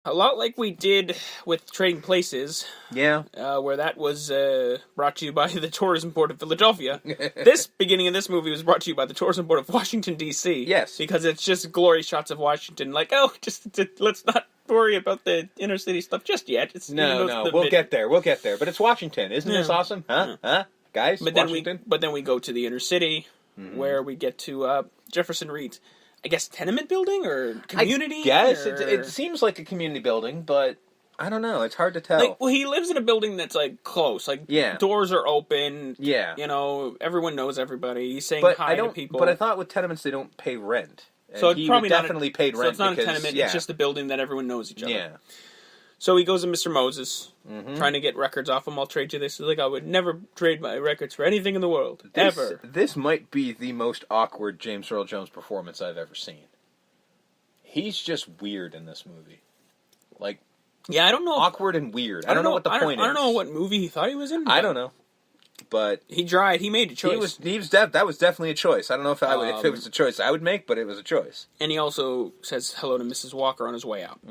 A lot like we did with Trading Places, Yeah. where that was brought to you by the Tourism Board of Philadelphia. This beginning of this movie was brought to you by the Tourism Board of Washington, D.C. Yes. Because it's just glory shots of Washington. Like, let's not worry about the inner city stuff just yet. We'll get there. But it's Washington. Isn't this awesome? Huh? Yeah. Huh? Guys, But Washington? then we go to the inner city, where we get to Jefferson Reed's, I guess, tenement building or community? I guess. or... It seems like a community building, but I don't know. It's hard to tell. Like, well, he lives in a building that's, like, close. Like, doors are open. Yeah. You know, everyone knows everybody. He's saying hi to people. But I thought with tenements they don't pay rent. And so it's probably definitely paid rent. So it's not because, a tenement, it's just a building that everyone knows each other. Yeah. So he goes to Mr. Moses, trying to get records off him. I'll trade you this. He's like, I would never trade my records for anything in the world. Ever. This might be the most awkward James Earl Jones performance I've ever seen. He's just weird in this movie. Like, yeah, I don't know. Awkward and weird. I don't know what the point is. I don't know what movie he thought he was in. I don't know. But he tried. He made a choice. That was definitely a choice. I don't know if if it was a choice I would make, but it was a choice. And he also says hello to Mrs. Walker on his way out.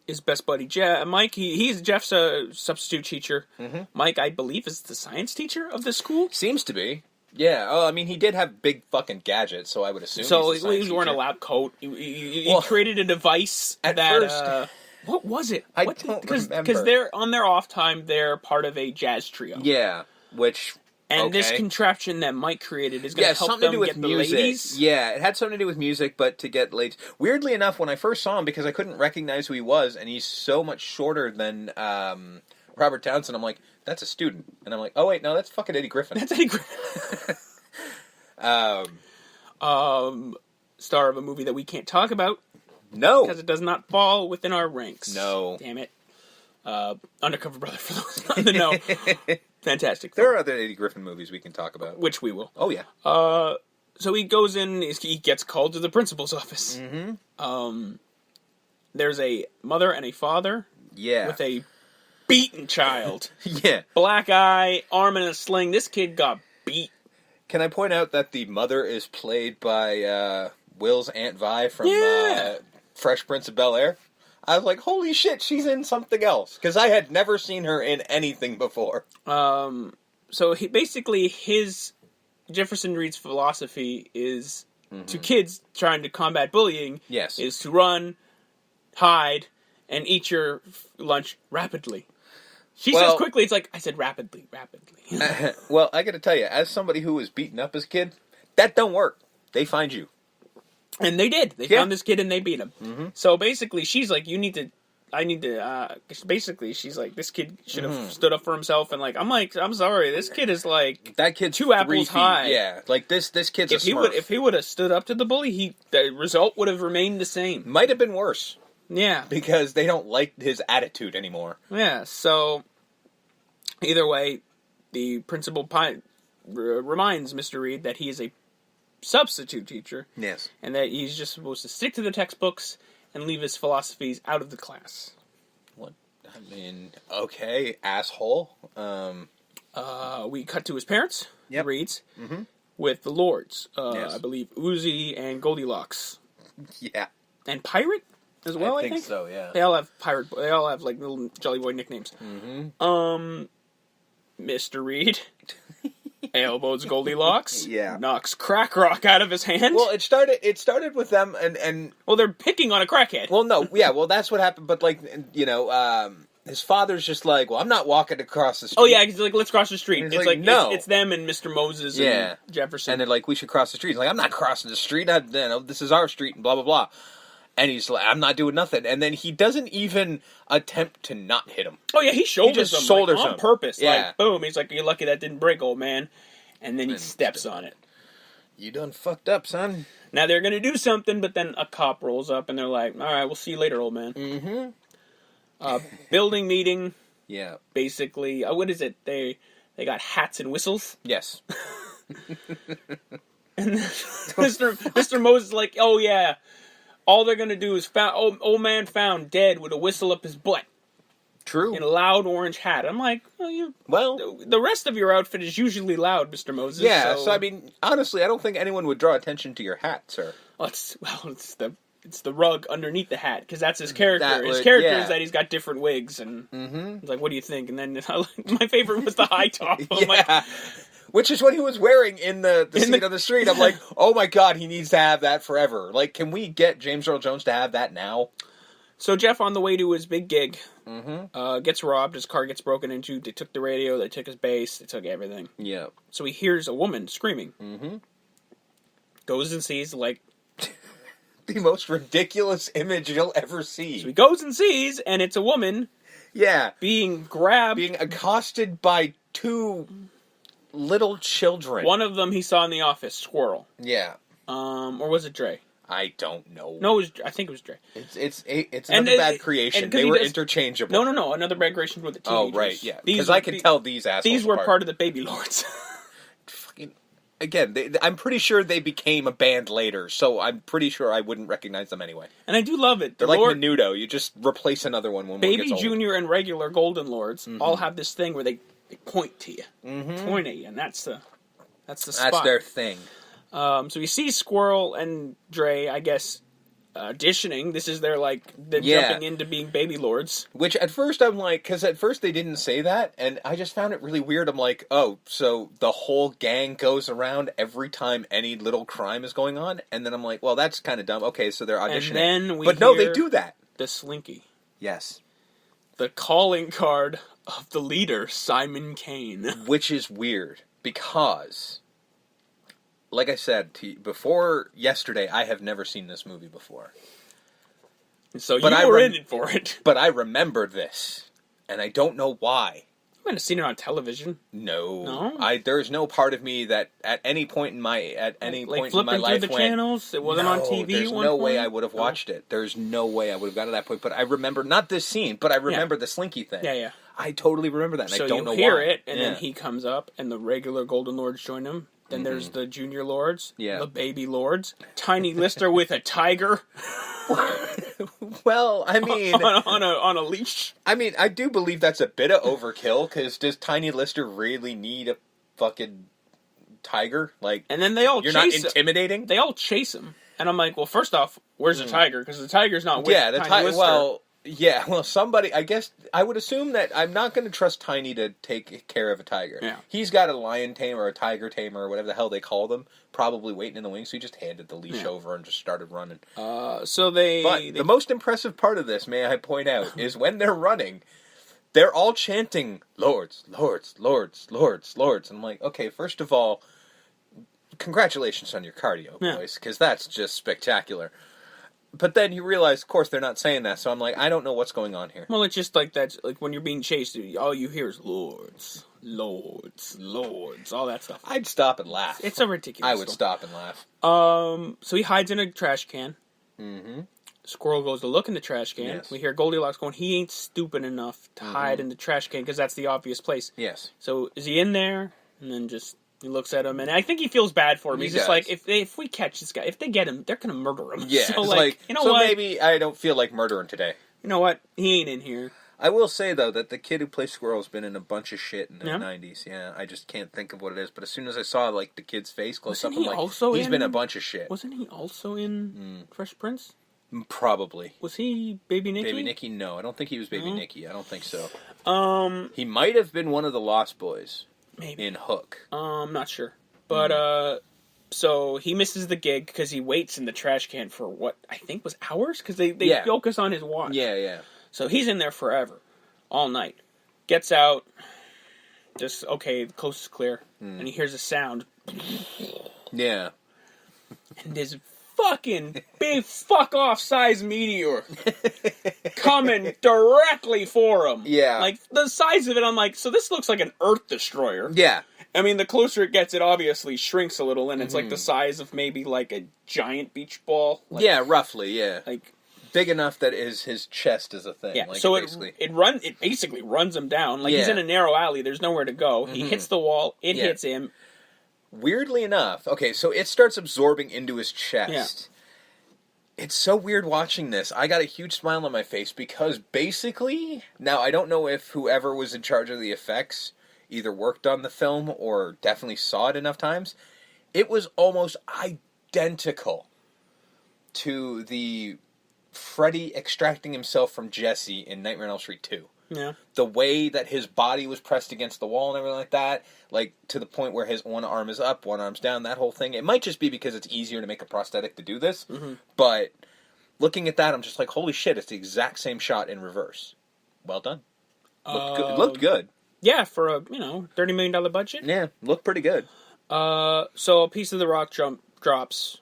His best buddy, Mike, he's Jeff's substitute teacher. Mike, I believe, is the science teacher of the school. Seems to be. Yeah. Oh, I mean, he did have big fucking gadgets, so I would assume. So he was wearing a lab coat. He created a device at that. First, what was it? I don't remember. Because they're on their off time. They're part of a jazz trio. Yeah, which. And this contraption that Mike created is going to help them get the ladies? Yeah, it had something to do with music, but to get ladies. Weirdly enough, when I first saw him, because I couldn't recognize who he was, and he's so much shorter than Robert Townsend, I'm like, that's a student. And I'm like, oh wait, no, that's fucking Eddie Griffin. That's Eddie Griffin. Star of a movie that we can't talk about. No. Because it does not fall within our ranks. No. Damn it. Undercover Brother, for those not in the know. Fantastic film. There are other Eddie Griffin movies we can talk about. Which we will. Oh, yeah. So he goes in, he gets called to the principal's office. There's a mother and a father. Yeah. With a beaten child. Yeah. Black eye, arm in a sling. This kid got beat. Can I point out that the mother is played by Will's Aunt Vi from Fresh Prince of Bel-Air? I was like, holy shit, she's in something else. Because I had never seen her in anything before. So his Jefferson Reed's philosophy is to kids trying to combat bullying is to run, hide, and eat your lunch rapidly. She says quickly, it's like, I said rapidly. Well, I gotta tell you, as somebody who was beaten up as a kid, that don't work. They find you. And they did. They found this kid and they beat him. So basically, she's like, basically, she's like, this kid should have stood up for himself. And like, I'm sorry, this kid is like, that kid's 2 apples high. Yeah, like this kid's a smurf. If he would have stood up to the bully, the result would have remained the same. Might have been worse. Yeah. Because they don't like his attitude anymore. Yeah, so either way, the principal reminds Mr. Reed that he is a substitute teacher. Yes. And that he's just supposed to stick to the textbooks and leave his philosophies out of the class. What? I mean, okay, asshole. We cut to his parents, the Reeds, with the Lords. I believe Uzi and Goldilocks. Yeah. And Pirate as well, I think so, yeah. They all have They all have like little Jolly Boy nicknames. Mr. Reed elbows Goldilocks. Knocks crack rock out of his hand. Well, it started with them and well, they're picking on a crackhead. Well, no, yeah, well, that's what happened. But like, his father's just like, well, I'm not walking across the street. Oh yeah, he's like, let's cross the street. It's like no, it's them and Mr. Moses and Jefferson, and they're like, we should cross the street. He's like, I'm not crossing the street. This is our street, and blah blah blah. And he's like, I'm not doing nothing. And then he doesn't even attempt to not hit him. Oh, yeah, he shoulders him on him. Purpose. Yeah. Like, boom. He's like, you're lucky that didn't break, old man. And then he steps on it. You done fucked up, son. Now they're going to do something, but then a cop rolls up and they're like, all right, we'll see you later, old man. Building meeting. Yeah. Basically. What is it? They got hats and whistles? Yes. And Mr. Moses is like, oh, yeah. All they're going to do is old man found dead with a whistle up his butt. True. In a loud orange hat. I'm like, well, the rest of your outfit is usually loud, Mr. Moses. Yeah, so I mean, honestly, I don't think anyone would draw attention to your hat, sir. Well, it's it's the rug underneath the hat, because that's his character. His character is that he's got different wigs, and it's like, what do you think? And then my favorite was the high top. I'm like, which is what he was wearing in the scene on the street. I'm like, oh my god, he needs to have that forever. Like, can we get James Earl Jones to have that now? So Jeff, on the way to his big gig, gets robbed. His car gets broken into. They took the radio. They took his bass. They took everything. Yeah. So he hears a woman screaming. Goes and sees, like... the most ridiculous image you'll ever see. So he goes and sees, and it's a woman... Yeah. Being grabbed... Being accosted by two little children. One of them he saw in the office, Squirrel. Yeah. Or was it Dre? I don't know. No, I think it was Dre. It's another bad creation. They were interchangeable. No. Another bad creation with the teenagers. Oh, right, yeah. Because I can tell these assholes These were part of the Baby Lords. Again, I'm pretty sure they became a band later, so I'm pretty sure I wouldn't recognize them anyway. And I do love it. They're like Menudo. You just replace another one when Baby, one gets old. Junior, and regular Golden Lords all have this thing where they point to you. Point at you, and that's the spot. That's their thing. So he sees Squirrel and Dre, I guess, auditioning. This is their, jumping into being Baby Lords. Which at first I'm like, because at first they didn't say that, and I just found it really weird. I'm like, oh, so the whole gang goes around every time any little crime is going on? And then I'm like, well, that's kind of dumb. Okay, so they're auditioning. And then but no, they do that. The Slinky. Yes. The calling card of the leader, Simon Kane. Which is weird, because... like I said before yesterday, I have never seen this movie before. So you were in it for it. But I remember this, and I don't know why. You might have seen it on television. No. There's no part of me that at any point in my point in my life through the channels, it wasn't on TV. There's no way I would have watched it. There's no way I would have got to that point. But I remember not this scene, but I remember the Slinky thing. Yeah. I totally remember that, and so I don't know why. So you hear it, and then he comes up, and the regular Golden Lords join him. Then there's the Junior Lords, the Baby Lords, Tiny Lister with a tiger. Well, I mean... on a leash. I mean, I do believe that's a bit of overkill, because does Tiny Lister really need a fucking tiger? Like, and then they all you're not intimidating? They all chase him. And I'm like, well, first off, where's the tiger? Because the tiger's not with Tiny Lister. Well, somebody, I guess, I would assume that I'm not going to trust Tiny to take care of a tiger. Yeah. He's got a lion tamer or a tiger tamer or whatever the hell they call them, probably waiting in the wings, so he just handed the leash over and just started running. But the most impressive part of this, may I point out, is when they're running, they're all chanting, Lords, Lords, Lords, Lords, Lords. And I'm like, okay, first of all, congratulations on your cardio, boys, because that's just spectacular. But then you realize, of course, they're not saying that, so I'm like, I don't know what's going on here. Well, it's just like that, like when you're being chased, all you hear is Lords, Lords, Lords, all that stuff. I'd stop and laugh. It's a ridiculous I would stop and laugh. So he hides in a trash can. Squirrel goes to look in the trash can. Yes. We hear Goldilocks going, he ain't stupid enough to hide in the trash can, because that's the obvious place. Yes. So is he in there? And then just... he looks at him, and I think he feels bad for him. He's just like, if we catch this guy, if they get him, they're going to murder him. Yeah, so, you know what? Maybe I don't feel like murdering today. You know what? He ain't in here. I will say, though, that the kid who plays Squirrel has been in a bunch of shit in the 90s. Yeah, I just can't think of what it is. But as soon as I saw, the kid's face close up, I'm like, he's been in a bunch of shit. Wasn't he also in Fresh Prince? Probably. Was he Baby Nicky? Baby Nicky? No, I don't think he was Baby Nicky. I don't think so. He might have been one of the Lost Boys. Maybe. In Hook. I'm not sure. But, so he misses the gig because he waits in the trash can for what I think was hours? Because they focus on his watch. Yeah. So he's in there forever. All night. Gets out. Just, okay, the coast is clear. And he hears a sound. Yeah. And this fucking big fuck-off size meteor coming directly for him. Yeah. Like, the size of it, I'm like, so this looks like an Earth Destroyer. Yeah. I mean, the closer it gets, it obviously shrinks a little, and it's like the size of maybe like a giant beach ball. Like, yeah, roughly, yeah. Like big enough that his chest is a thing. Yeah, like so it basically runs him down. Like he's in a narrow alley, there's nowhere to go. He hits the wall, it hits him. Weirdly enough, okay, so it starts absorbing into his chest. Yeah. It's so weird watching this. I got a huge smile on my face because basically, now I don't know if whoever was in charge of the effects either worked on the film or definitely saw it enough times. It was almost identical to the Freddy extracting himself from Jesse in Nightmare on Elm Street 2. Yeah. The way that his body was pressed against the wall and everything like that, like to the point where his one arm is up, one arm's down, that whole thing. It might just be because it's easier to make a prosthetic to do this, but looking at that, I'm just like, holy shit, it's the exact same shot in reverse. Well done. Looked good. Yeah, for a $30 million budget. Yeah, looked pretty good. So a piece of the rock drops,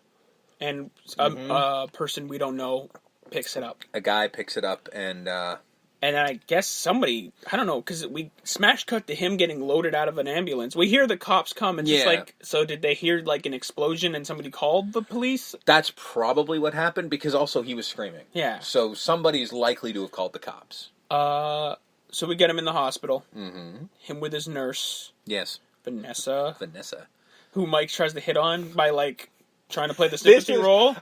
and a person we don't know picks it up. A guy picks it up, and I guess somebody, I don't know, because we smash cut to him getting loaded out of an ambulance. We hear the cops come, and just like, so did they hear like an explosion and somebody called the police? That's probably what happened, because also he was screaming. Yeah. So somebody's likely to have called the cops. So we get him in the hospital. Mm-hmm. Him with his nurse. Yes. Vanessa. Who Mike tries to hit on by, like, trying to play the sympathy role.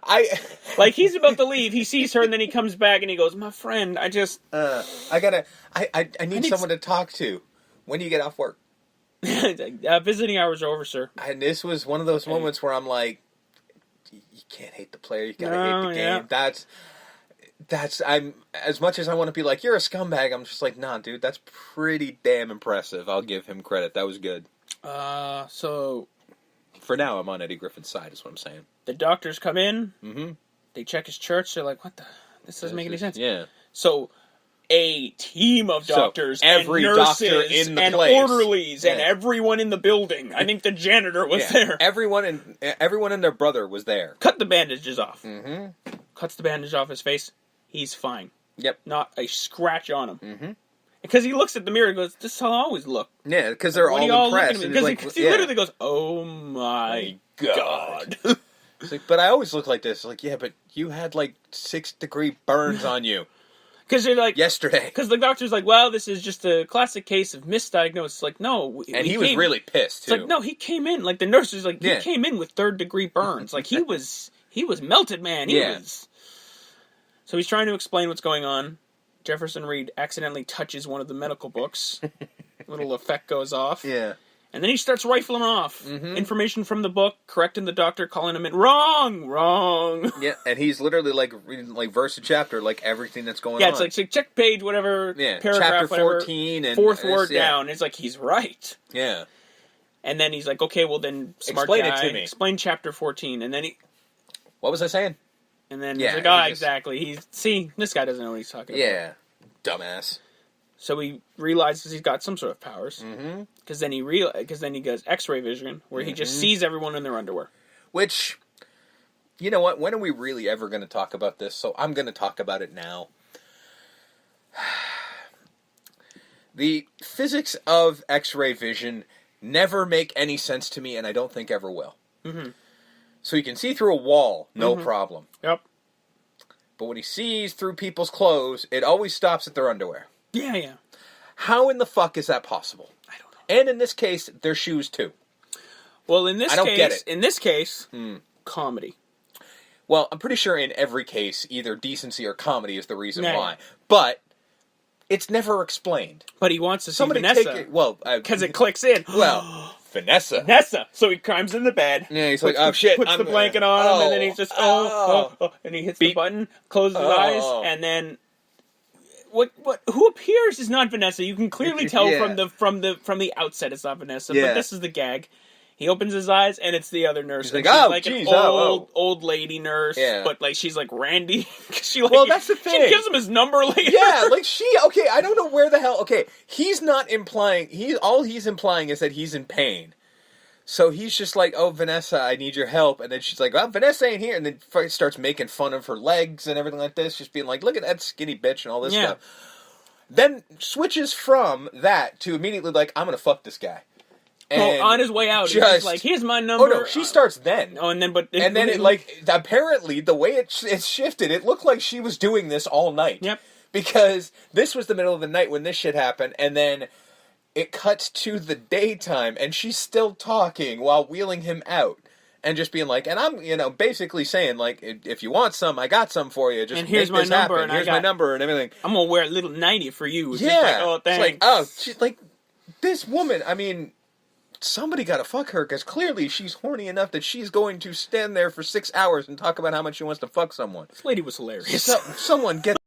Like, he's about to leave. He sees her, and then he comes back, and he goes, my friend, I need someone to talk to. When do you get off work? Visiting hours are over, sir. And this was one of those moments where I'm like, you can't hate the player, you gotta hate the game. Yeah. I'm as much as I want to be like, you're a scumbag, I'm just like, nah, dude, that's pretty damn impressive. I'll give him credit. That was good. So for now, I'm on Eddie Griffin's side, is what I'm saying. The doctors come in. Mm-hmm. They check his church. They're like, what the? This doesn't make any sense. Yeah. So a team of doctors, every and nurses, doctor in the and place, orderlies, and everyone in the building. I think the janitor was there. Everyone and their brother was there. Cut the bandages off. Mm-hmm. Cuts the bandage off his face. He's fine. Yep. Not a scratch on him. Mm-hmm. Because he looks at the mirror and goes, this is how I always look. Yeah, because they're all impressed. Because he literally goes, oh my God. It's like, but I always look like this. It's like, yeah, but you had like 6-degree burns on you. Because you're like... Yesterday. Because the doctor's like, well, this is just a classic case of misdiagnosis. Like, no. And he was really pissed, too. It's like, no, he came in. Like, the nurse is like, he came in with 3rd-degree burns. Like, he was melted, man. He was... So he's trying to explain what's going on. Jefferson Reed accidentally touches one of the medical books. A little effect goes off. Yeah. And then he starts rifling off. Mm-hmm. Information from the book, correcting the doctor, calling him in. Wrong! Yeah, and he's literally like reading like verse and chapter, like everything that's going on. Yeah, it's like, so check page, whatever, paragraph, chapter whatever, 14. And 4th word down. It's like, he's right. Yeah. And then he's like, okay, well then, smart explain guy, it to me. Explain chapter 14. And then he... What was I saying? And then he's like, exactly. This guy doesn't know what he's talking about. Yeah. Dumbass. So he realizes he's got some sort of powers. Mm-hmm. Because then he goes X-ray vision, where he just sees everyone in their underwear. Which, you know what? When are we really ever going to talk about this? So I'm going to talk about it now. The physics of X-ray vision never make any sense to me, and I don't think ever will. Mm-hmm. So he can see through a wall, no problem. Yep. But when he sees through people's clothes, it always stops at their underwear. Yeah. How in the fuck is that possible? I don't know. And in this case, their shoes too. Well, in this case, I don't get it. In this case, comedy. Well, I'm pretty sure in every case, either decency or comedy is the reason why. But it's never explained. But he wants to see Vanessa. Because it clicks in. Well, Vanessa. So he climbs in the bed. Yeah, he's like, oh shit. Puts the blanket on him, and then he's just, and he hits the button, closes his eyes, and then who appears is not Vanessa. You can clearly tell from the outset it's not Vanessa, but this is the gag. He opens his eyes, and it's the other nurse. He's like, an old lady nurse, but like she's like Randy. That's the thing. She gives him his number later. Yeah, like I don't know where the hell. Okay, he's not implying. All he's implying is that he's in pain. So he's just like, oh, Vanessa, I need your help. And then she's like, well, Vanessa ain't here. And then starts making fun of her legs and everything like this. Just being like, look at that skinny bitch and all this stuff. Then switches from that to immediately like, I'm going to fuck this guy. And on his way out, he's like, here's my number. Oh, no, she starts then. Oh, and then, apparently, the way it's shifted, it looked like she was doing this all night. Yep. Because this was the middle of the night when this shit happened, and then it cuts to the daytime, and she's still talking while wheeling him out. And just being like, and I'm, basically saying, like, if you want some, I got some for you. Just and here's make this my number, happen. Here's my number and everything. I'm going to wear a little 90 for you. It's yeah. just like, oh, thanks. It's like, oh, she's like, this woman, I mean, somebody got to fuck her because clearly she's horny enough that she's going to stand there for 6 hours and talk about how much she wants to fuck someone. This lady was hilarious. Someone get